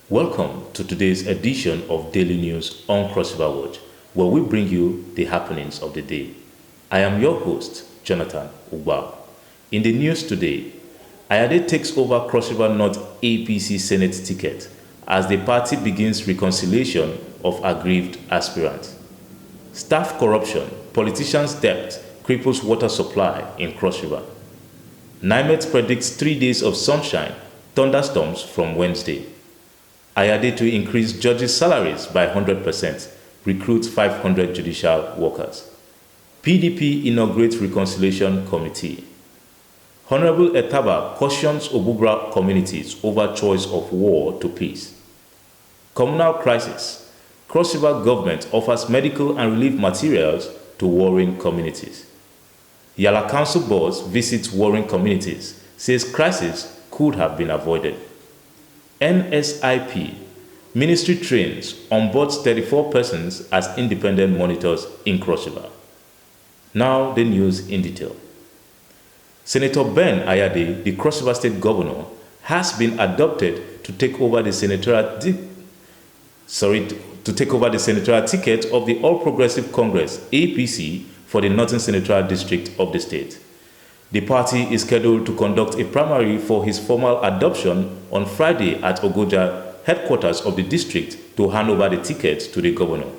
Welcome to today's edition of Daily News on Cross River Watch, where we bring you the happenings of the day. I am your host, Jonathan Ugba. In the news today, Ayade takes over Cross River North APC Senate ticket as the party begins reconciliation of aggrieved aspirants. Staff corruption, politicians' debt cripples water supply in Cross River. NIMET predicts 3 days of sunshine, thunderstorms from Wednesday. Ayade to increase judges' salaries by 100%, recruits 500 judicial workers. PDP inaugurates reconciliation committee. Honorable Etaba cautions Obubra communities over choice of war to peace. Communal crisis. Cross River government offers medical and relief materials to warring communities. Yala Council boss visits warring communities, says crisis could have been avoided. NSIP ministry trains onboards 34 persons as independent monitors in Cross River. Now the news in detail. Senator Ben Ayade, the Cross River State Governor, has been adopted to take over the senatorial ticket of the All Progressive Congress (APC) for the Northern Senatorial District of the state. The party is scheduled to conduct a primary for his formal adoption on Friday at Ogoja, headquarters of the district, to hand over the ticket to the governor.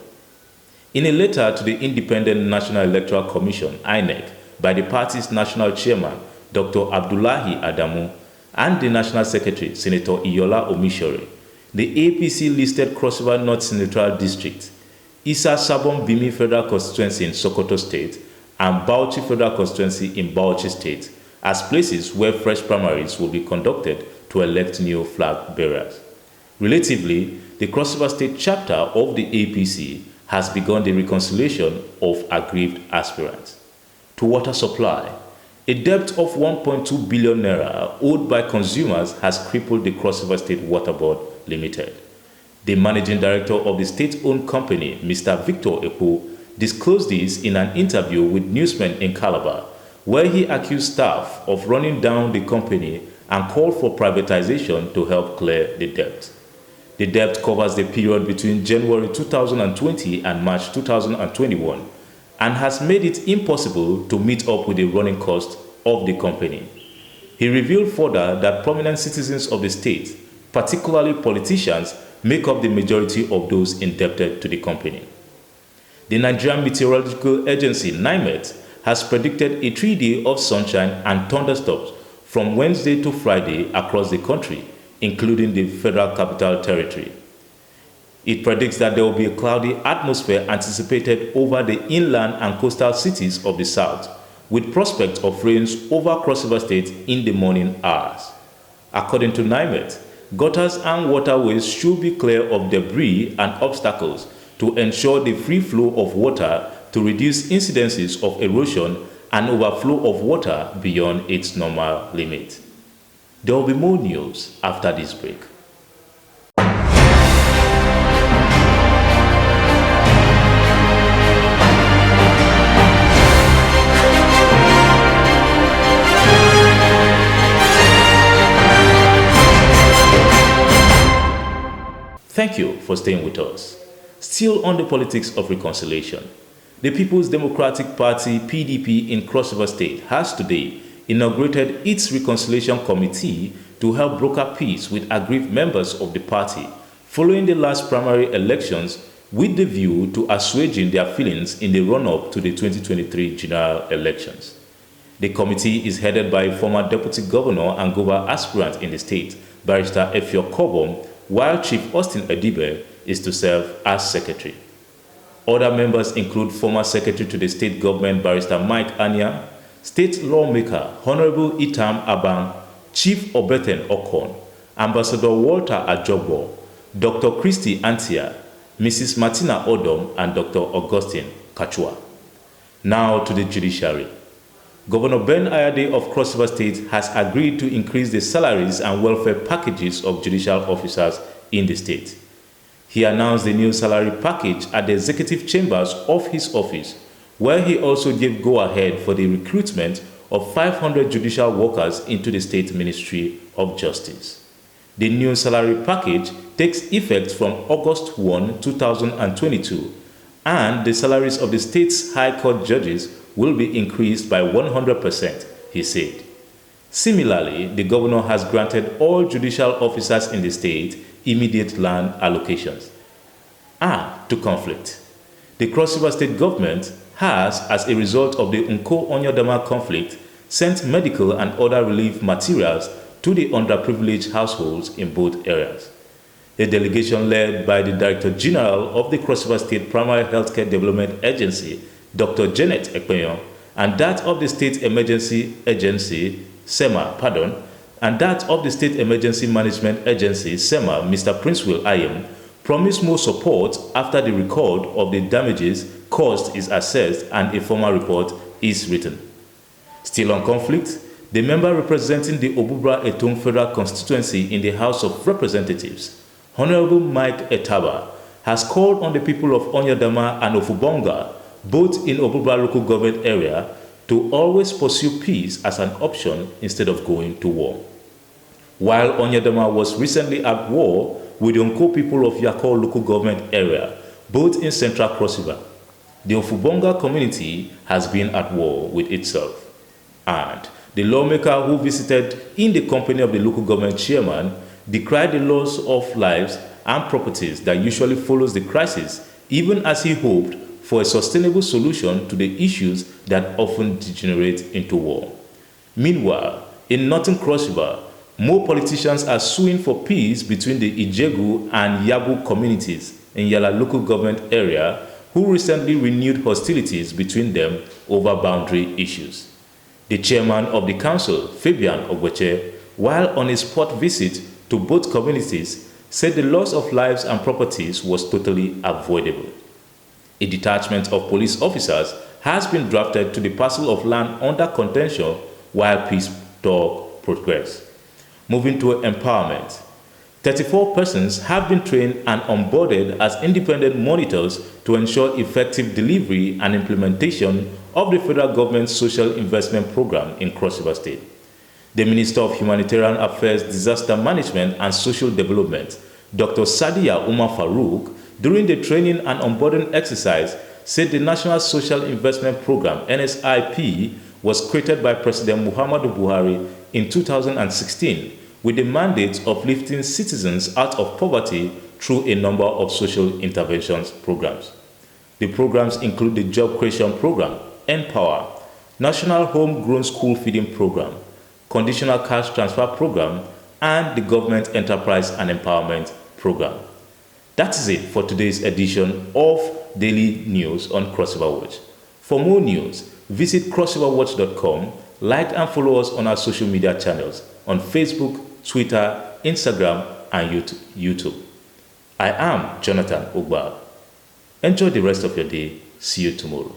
In a letter to the Independent National Electoral Commission (INEC) by the party's national chairman, Dr. Abdullahi Adamu, and the national secretary, Senator Iyola Omishore, the APC listed Cross River North Senatorial District, Isa Sabon Bimi Federal Constituency in Sokoto State, and Bauchi Federal Constituency in Bauchi State as places where fresh primaries will be conducted to elect new flag bearers. Relatively, the Cross River State chapter of the APC has begun the reconciliation of aggrieved aspirants. To water supply, a debt of 1.2 billion naira owed by consumers has crippled the Cross River State Water Board Limited. The managing director of the state-owned company, Mr. Victor Epo, disclosed this in an interview with newsmen in Calabar, where he accused staff of running down the company and called for privatization to help clear the debt. The debt covers the period between January 2020 and March 2021 and has made it impossible to meet up with the running cost of the company. He revealed further that prominent citizens of the state, particularly politicians, make up the majority of those indebted to the company. The Nigerian Meteorological Agency (NIMET) has predicted a 3-day of sunshine and thunderstorms from Wednesday to Friday across the country, including the Federal Capital Territory. It predicts that there will be a cloudy atmosphere anticipated over the inland and coastal cities of the south, with prospect of rains over Cross River State in the morning hours. According to NIMET, gutters and waterways should be clear of debris and obstacles to ensure the free flow of water to reduce incidences of erosion and overflow of water beyond its normal limit. There will be more news after this break. Thank you for staying with us. Still on the politics of reconciliation, the People's Democratic Party (PDP) in Cross River State has today inaugurated its reconciliation committee to help broker peace with aggrieved members of the party following the last primary elections, with the view to assuaging their feelings in the run-up to the 2023 general elections. The committee is headed by former Deputy Governor and Governor aspirant in the state, Barrister Efio Kobom, while Chief Austin Edibe is to serve as secretary. Other members include former secretary to the state government, Barrister Mike Anya, state lawmaker Honorable Itam Abang, Chief Obeten Okon, Ambassador Walter Ajogbo, Dr. Christy Antia, Mrs. Martina Odom, and Dr. Augustine Kachua. Now to the judiciary. Governor Ben Ayade of Cross River State has agreed to increase the salaries and welfare packages of judicial officers in the state. He announced the new salary package at the executive chambers of his office, where he also gave go-ahead for the recruitment of 500 judicial workers into the State Ministry of Justice. The new salary package takes effect from August 1, 2022, and the salaries of the state's High Court judges will be increased by 100%, he said. Similarly, the governor has granted all judicial officers in the state immediate land allocations. And to conflict. The Cross River State government has, as a result of the Nko-Onyodama conflict, sent medical and other relief materials to the underprivileged households in both areas. A delegation led by the Director General of the Cross River State Primary Healthcare Development Agency, Dr. Janet Ekpeyon, and that of the State Emergency Agency, SEMA, and that of the State Emergency Management Agency, SEMA, Mr. Prince Will Ayem, promised more support after the record of the damages caused is assessed and a formal report is written. Still on conflict, the member representing the Obubra Etong Federal Constituency in the House of Representatives, Honorable Mike Etaba, has called on the people of Onyodama and Ofubonga, both in Obubra local government area, to always pursue peace as an option instead of going to war. While Onyodama was recently at war with the Nko people of Yakol local government area, both in Central Cross River, the Ofubonga community has been at war with itself. And the lawmaker who visited in the company of the local government chairman decried the loss of lives and properties that usually follows the crisis, even as he hoped for a sustainable solution to the issues that often degenerate into war. Meanwhile, in Northern Cross River, more politicians are suing for peace between the Ijegu and Yabu communities in Yala local government area, who recently renewed hostilities between them over boundary issues. The chairman of the council, Fabian Ogweche, while on a spot visit to both communities, said the loss of lives and properties was totally avoidable. A detachment of police officers has been drafted to the parcel of land under contention while peace talk progress. Moving to empowerment. 34 persons have been trained and onboarded as independent monitors to ensure effective delivery and implementation of the federal government's social investment program in Cross River State. The Minister of Humanitarian Affairs, Disaster Management and Social Development, Dr. Sadia Umar Farouk, during the training and onboarding exercise, said the National Social Investment Program, NSIP, was created by President Muhammadu Buhari in 2016 with the mandate of lifting citizens out of poverty through a number of social interventions programs. The programs include the Job Creation Program, Empower, National Homegrown School Feeding Program, Conditional Cash Transfer Program, and the Government Enterprise and Empowerment Program. That is it for today's edition of Daily News on Cross River Watch. For more news, visit crossriverwatch.com, like and follow us on our social media channels on Facebook, Twitter, Instagram, and YouTube. I am Jonathan Ogba. Enjoy the rest of your day. See you tomorrow.